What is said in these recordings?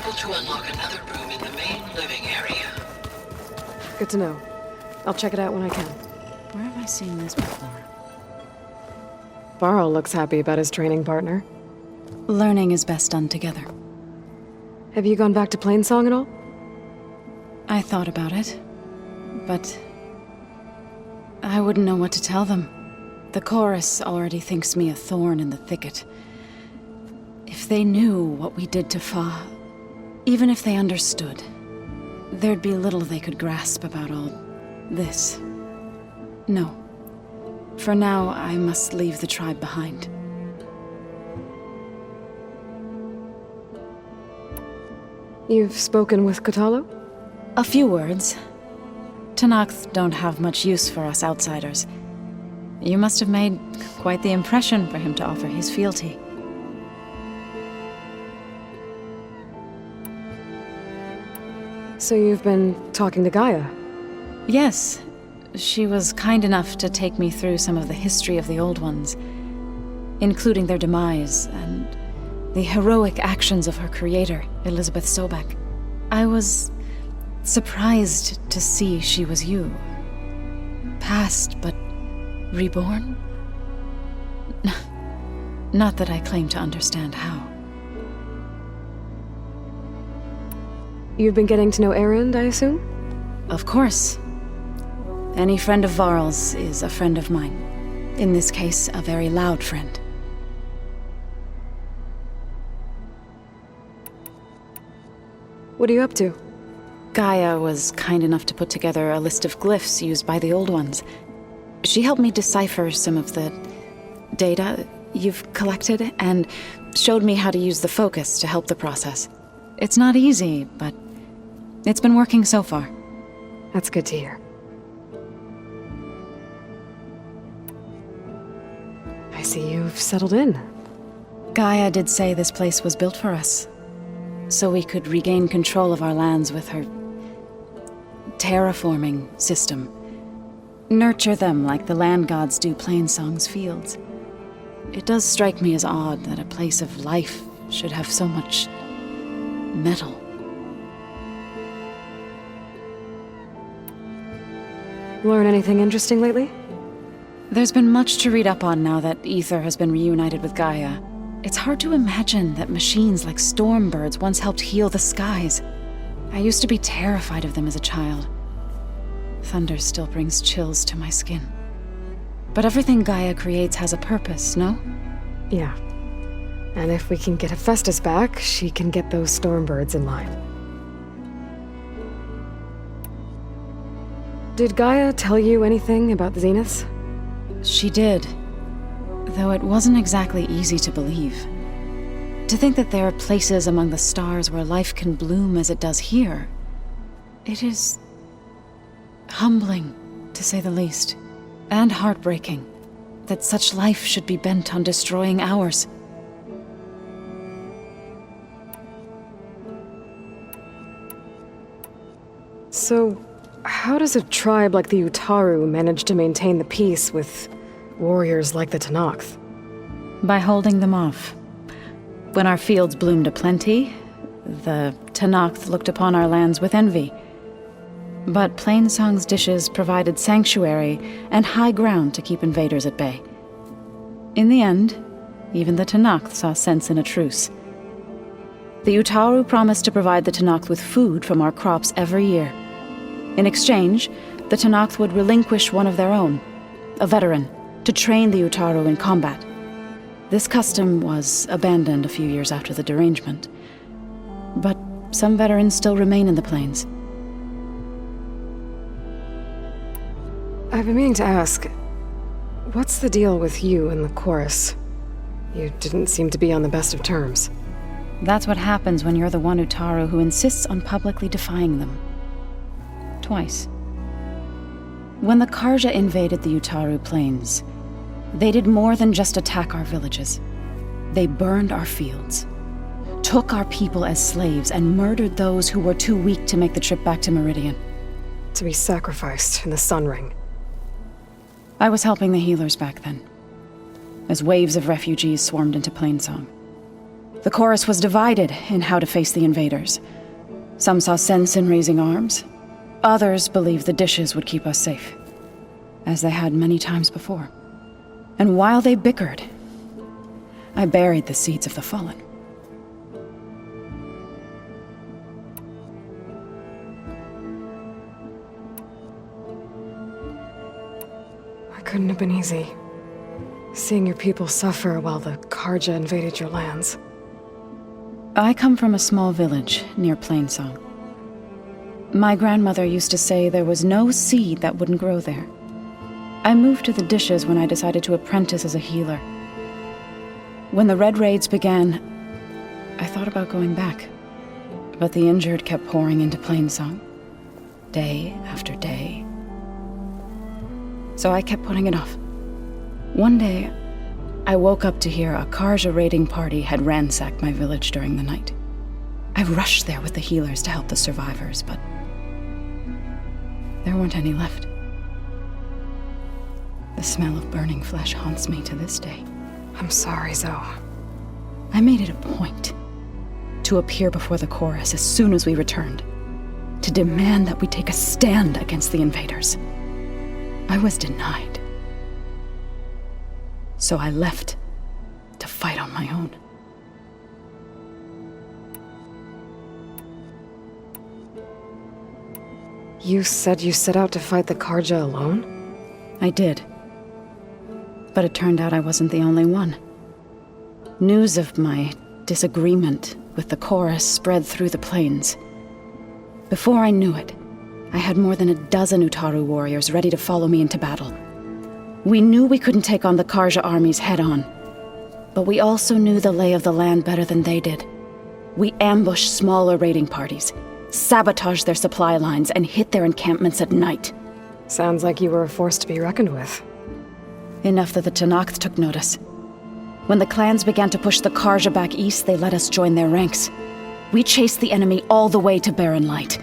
able to unlock another room in the main living area. Good to know. I'll check it out when I can. Where have I seen this before? Varl looks happy about his training partner. Learning is best done together. Have you gone back to Plainsong at all? I thought about it, but I wouldn't know what to tell them. The chorus already thinks me a thorn in the thicket. If they knew what we did to Fa, even if they understood, there'd be little they could grasp about all this. No. For now, I must leave the tribe behind. You've spoken with Kotallo? A few words. Tenakth don't have much use for us outsiders. You must have made quite the impression for him to offer his fealty. So you've been talking to Gaia? Yes. She was kind enough to take me through some of the history of the Old Ones, including their demise and the heroic actions of her creator, Elizabeth Sobek. I was surprised to see she was you. Past, but reborn? Not that I claim to understand how. You've been getting to know Erend, I assume? Of course. Any friend of Varl's is a friend of mine. In this case, a very loud friend. What are you up to? Gaia was kind enough to put together a list of glyphs used by the Old Ones. She helped me decipher some of the data you've collected, and showed me how to use the focus to help the process. It's not easy, but it's been working so far. That's good to hear. I see you've settled in. Gaia did say this place was built for us, so we could regain control of our lands with her terraforming system. Nurture them like the land gods do Plainsong's fields. It does strike me as odd that a place of life should have so much metal. Learn anything interesting lately? There's been much to read up on now that Aether has been reunited with Gaia. It's hard to imagine that machines like Stormbirds once helped heal the skies. I used to be terrified of them as a child. Thunder still brings chills to my skin. But everything Gaia creates has a purpose, no? Yeah. And if we can get Hephaestus back, she can get those Stormbirds in line. Did Gaia tell you anything about the Zeniths? She did. Though it wasn't exactly easy to believe. To think that there are places among the stars where life can bloom as it does here. It is humbling, to say the least. And heartbreaking that such life should be bent on destroying ours. So, how does a tribe like the Utaru manage to maintain the peace with warriors like the Tenakth? By holding them off. When our fields bloomed aplenty, the Tenakth looked upon our lands with envy. But Plainsong's dishes provided sanctuary and high ground to keep invaders at bay. In the end, even the Tenakth saw sense in a truce. The Utaru promised to provide the Tenakth with food from our crops every year. In exchange, the Tenakth would relinquish one of their own, a veteran, to train the Utaru in combat. This custom was abandoned a few years after the derangement. But some veterans still remain in the plains. I've been meaning to ask, what's the deal with you and the chorus? You didn't seem to be on the best of terms. That's what happens when you're the one Utaru who insists on publicly defying them. Twice. When the Karja invaded the Utaru plains, they did more than just attack our villages. They burned our fields, took our people as slaves, and murdered those who were too weak to make the trip back to Meridian. To be sacrificed in the Sun Ring. I was helping the healers back then, as waves of refugees swarmed into Plainsong. The chorus was divided in how to face the invaders. Some saw sense in raising arms. Others believed the dishes would keep us safe, as they had many times before. And while they bickered, I buried the seeds of the fallen. It couldn't have been easy. Seeing your people suffer while the Karja invaded your lands. I come from a small village near Plainsong. My grandmother used to say there was no seed that wouldn't grow there. I moved to the dishes when I decided to apprentice as a healer. When the Red Raids began, I thought about going back. But the injured kept pouring into Plainsong, day after day. So I kept putting it off. One day, I woke up to hear a Karja raiding party had ransacked my village during the night. I rushed there with the healers to help the survivors, but there weren't any left. The smell of burning flesh haunts me to this day. I'm sorry, Zoe. I made it a point to appear before the chorus as soon as we returned, to demand that we take a stand against the invaders. I was denied. So I left to fight on my own. You said you set out to fight the Karja alone? I did. But it turned out I wasn't the only one. News of my disagreement with the chorus spread through the plains. Before I knew it, I had more than a dozen Utaru warriors ready to follow me into battle. We knew we couldn't take on the Karja armies head-on, but we also knew the lay of the land better than they did. We ambushed smaller raiding parties, sabotaged their supply lines, and hit their encampments at night. Sounds like you were a force to be reckoned with. Enough that the Tenakth took notice. When the clans began to push the Karja back east, they let us join their ranks. We chased the enemy all the way to Barren Light.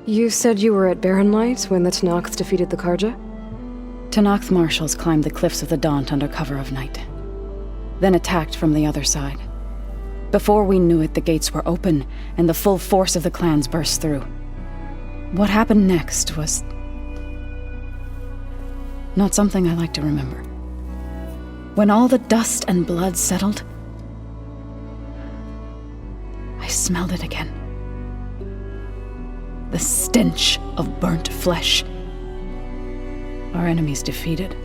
You said you were at Barren Light when the Tenakth defeated the Karja? Tenakth marshals climbed the cliffs of the Daunt under cover of night, then attacked from the other side. Before we knew it, the gates were open, and the full force of the clans burst through. What happened next was not something I like to remember. When all the dust and blood settled, I smelled it again. The stench of burnt flesh. Our enemies defeated.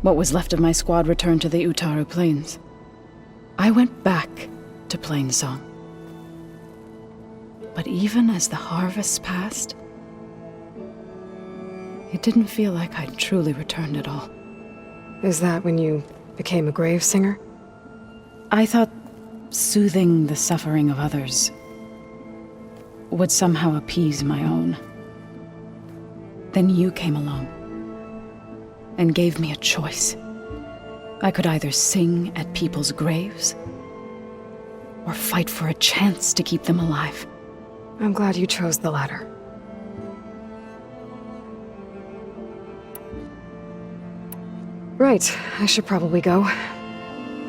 What was left of my squad returned to the Utaru Plains. I went back to Plainsong. But even as the harvests passed, it didn't feel like I'd truly returned at all. Is that when you became a grave singer? I thought soothing the suffering of others would somehow appease my own. Then you came along and gave me a choice. I could either sing at people's graves or fight for a chance to keep them alive. I'm glad you chose the latter. Right, I should probably go.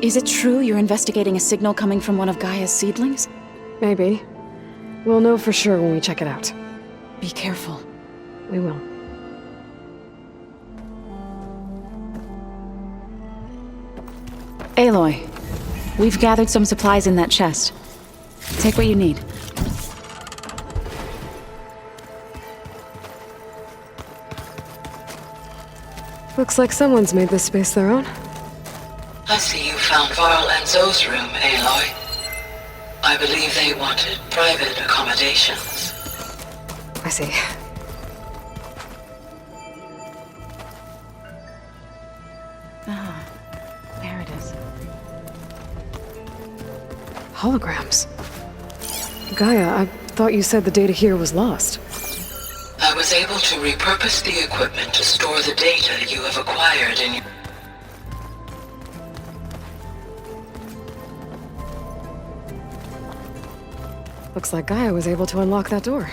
Is it true you're investigating a signal coming from one of Gaia's seedlings? Maybe. We'll know for sure when we check it out. Be careful. We will. Aloy, we've gathered some supplies in that chest. Take what you need. Looks like someone's made this space their own. I see you found Varl and Zoe's room, Aloy. I believe they wanted private accommodations. I see. Ah, there it is. Holograms. Gaia, I thought you said the data here was lost. I was able to repurpose the equipment to store the data you have acquired in your... Looks like Gaia was able to unlock that door.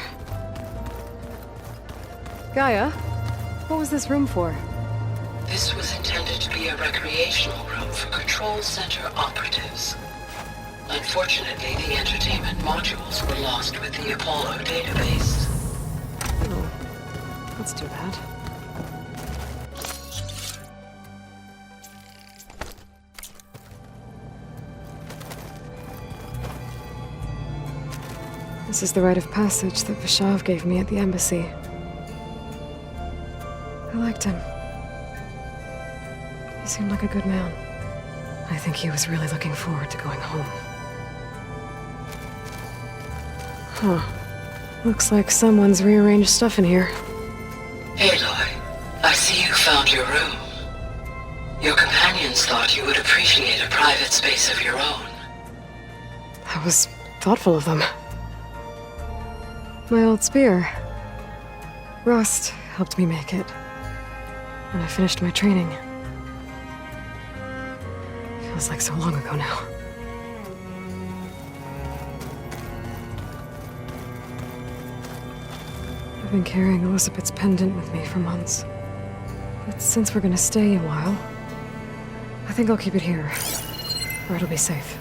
Gaia, what was this room for? This was intended recreational room for control center operatives. Unfortunately, the entertainment modules were lost with the Apollo database. Oh, that's too bad. This is the rite of passage that Vishav gave me at the embassy. I liked him. He seemed like a good man. I think he was really looking forward to going home. Huh. Looks like someone's rearranged stuff in here. Aloy, I see you found your room. Your companions thought you would appreciate a private space of your own. That was thoughtful of them. My old spear. Rust helped me make it. And I finished my training. Feels like so long ago now. I've been carrying Elizabeth's pendant with me for months. But since we're gonna stay a while, I think I'll keep it here, where it'll be safe.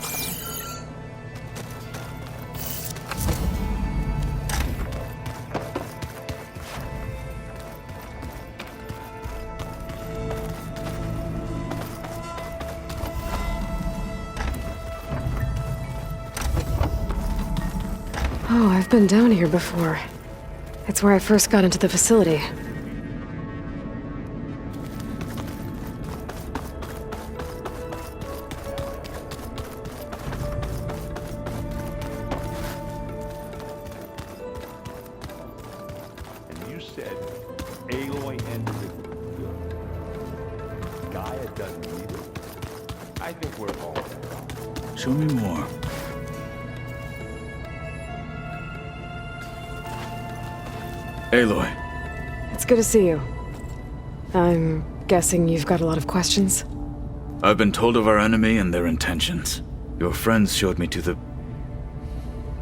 Oh, I've been down here before. It's where I first got into the facility. And you said Aloy ended it. Gaia doesn't need it. I think we're all better. Show me more. Aloy. It's good to see you. I'm guessing you've got a lot of questions? I've been told of our enemy and their intentions. Your friends showed me to the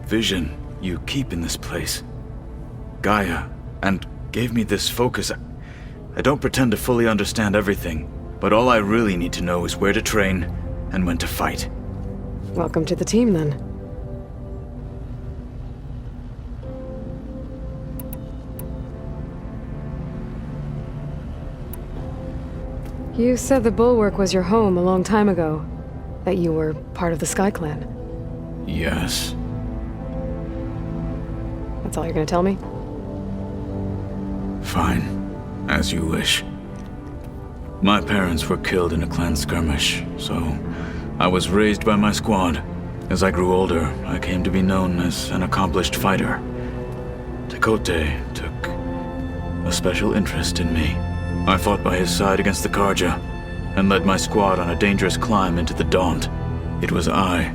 vision you keep in this place. Gaia, and gave me this focus. I don't pretend to fully understand everything, but all I really need to know is where to train and when to fight. Welcome to the team, then. You said the Bulwark was your home a long time ago. That you were part of the Sky Clan. Yes. That's all you're gonna tell me? Fine. As you wish. My parents were killed in a clan skirmish, so I was raised by my squad. As I grew older, I came to be known as an accomplished fighter. Tekote took a special interest in me. I fought by his side against the Karja, and led my squad on a dangerous climb into the Daunt. It was I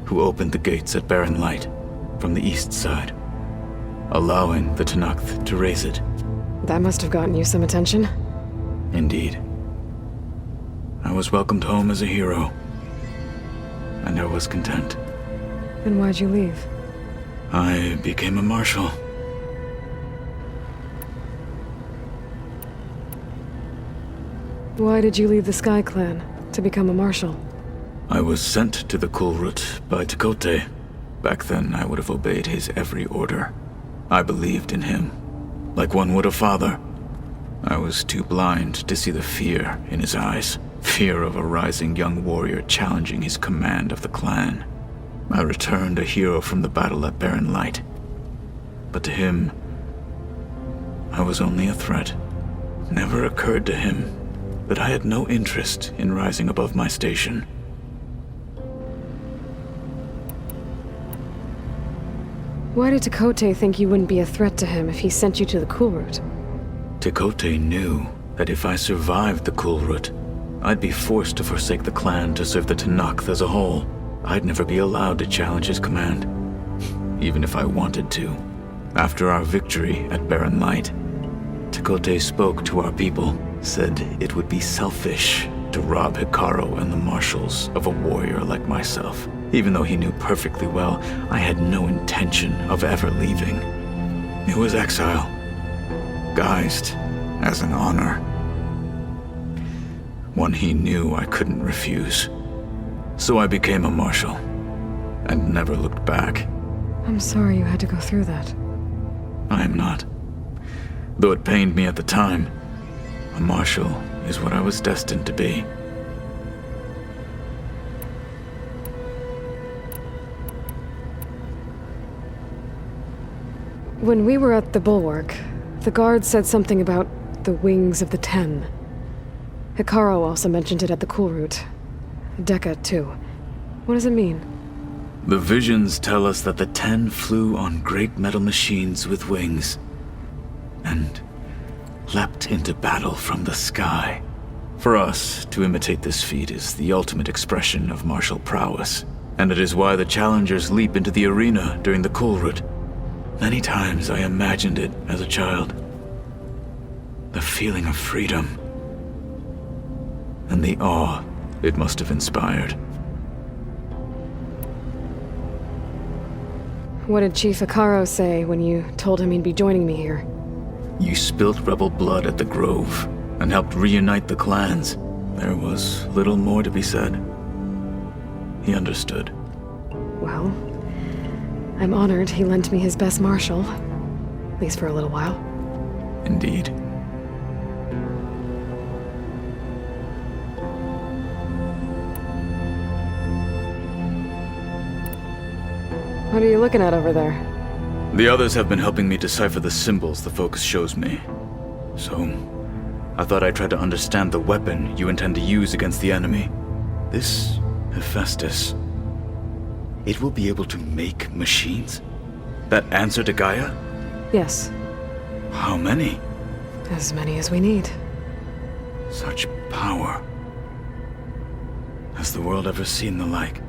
who opened the gates at Barren Light, from the east side, allowing the Tenakth to raise it. That must have gotten you some attention. Indeed. I was welcomed home as a hero, and I was content. Then why'd you leave? I became a marshal. Why did you leave the Sky Clan to become a marshal? I was sent to the Kulrut by Tekote. Back then, I would have obeyed his every order. I believed in him, like one would a father. I was too blind to see the fear in his eyes. Fear of a rising young warrior challenging his command of the clan. I returned a hero from the battle at Barren Light. But to him, I was only a threat. Never occurred to him that I had no interest in rising above my station. Why did Tekote think you wouldn't be a threat to him if he sent you to the Kulrut? Tekote knew that if I survived the Kulrut, I'd be forced to forsake the clan to serve the Tenakth as a whole. I'd never be allowed to challenge his command, even if I wanted to. After our victory at Barren Light, Tekote spoke to our people, said it would be selfish to rob Hikaru and the marshals of a warrior like myself, even though he knew perfectly well I had no intention of ever leaving. It was exile, guised as an honor. one he knew I couldn't refuse. So I became a marshal, and never looked back. I'm sorry you had to go through that. I am not. Though it pained me at the time, a marshal is what I was destined to be. When we were at the Bulwark, the guard said something about the Wings of the Ten. Hikaru also mentioned it at the Cool Route. Dekka, too. What does it mean? The visions tell us that the Ten flew on great metal machines with wings, and leapt into battle from the sky. For us, to imitate this feat is the ultimate expression of martial prowess, and it is why the challengers leap into the arena during the Cool Route. Many times I imagined it as a child. The feeling of freedom, and the awe it must have inspired. What did Chief Hikaru say when you told him he'd be joining me here? You spilt rebel blood at the Grove, and helped reunite the clans. There was little more to be said. He understood. Well, I'm honored he lent me his best marshal. At least for a little while. Indeed. What are you looking at over there? The others have been helping me decipher the symbols the Focus shows me. So, I thought I'd try to understand the weapon you intend to use against the enemy. This Hephaestus, it will be able to make machines? That answer to Gaia? Yes, How many? as many as we need. Such power. Has the world ever seen the like?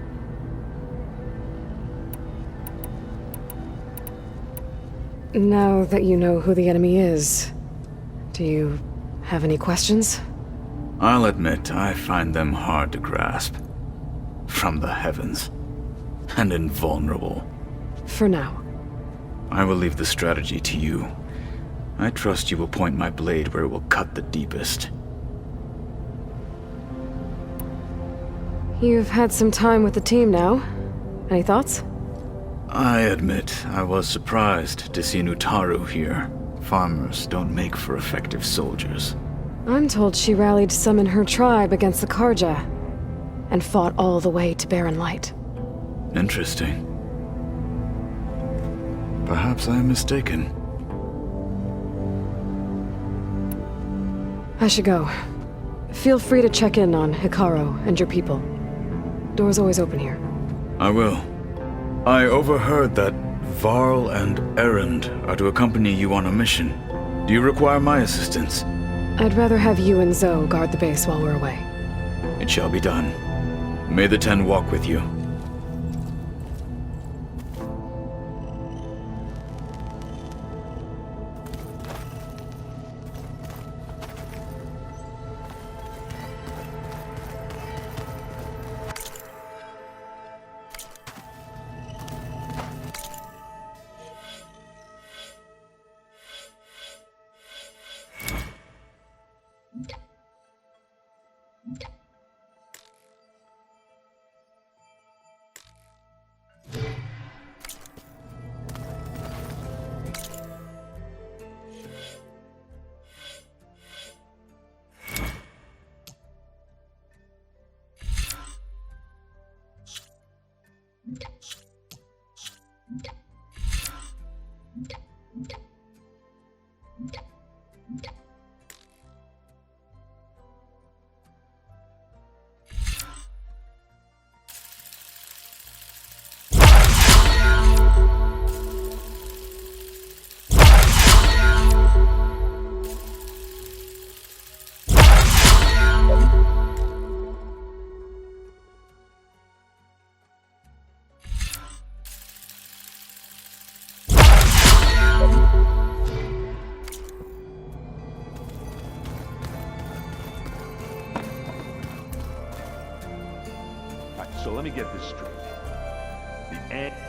Now that you know who the enemy is, do you have any questions? I'll admit, I find them hard to grasp. From the heavens. And invulnerable. For now. I will leave the strategy to you. I trust you will point my blade where it will cut the deepest. You've had some time with the team now. Any thoughts? I admit, I was surprised to see Nutaru here. Farmers don't make for effective soldiers. I'm told she rallied some in her tribe against the Karja, and fought all the way to Barren Light. Interesting. Perhaps I am mistaken. I should go. Feel free to check in on Hikaru and your people. Door's always open here. I will. I overheard that Varl and Erend are to accompany you on a mission. Do you require my assistance? I'd rather have you and Zoe guard the base while we're away. It shall be done. May the Ten walk with you. So let me get this straight. The end.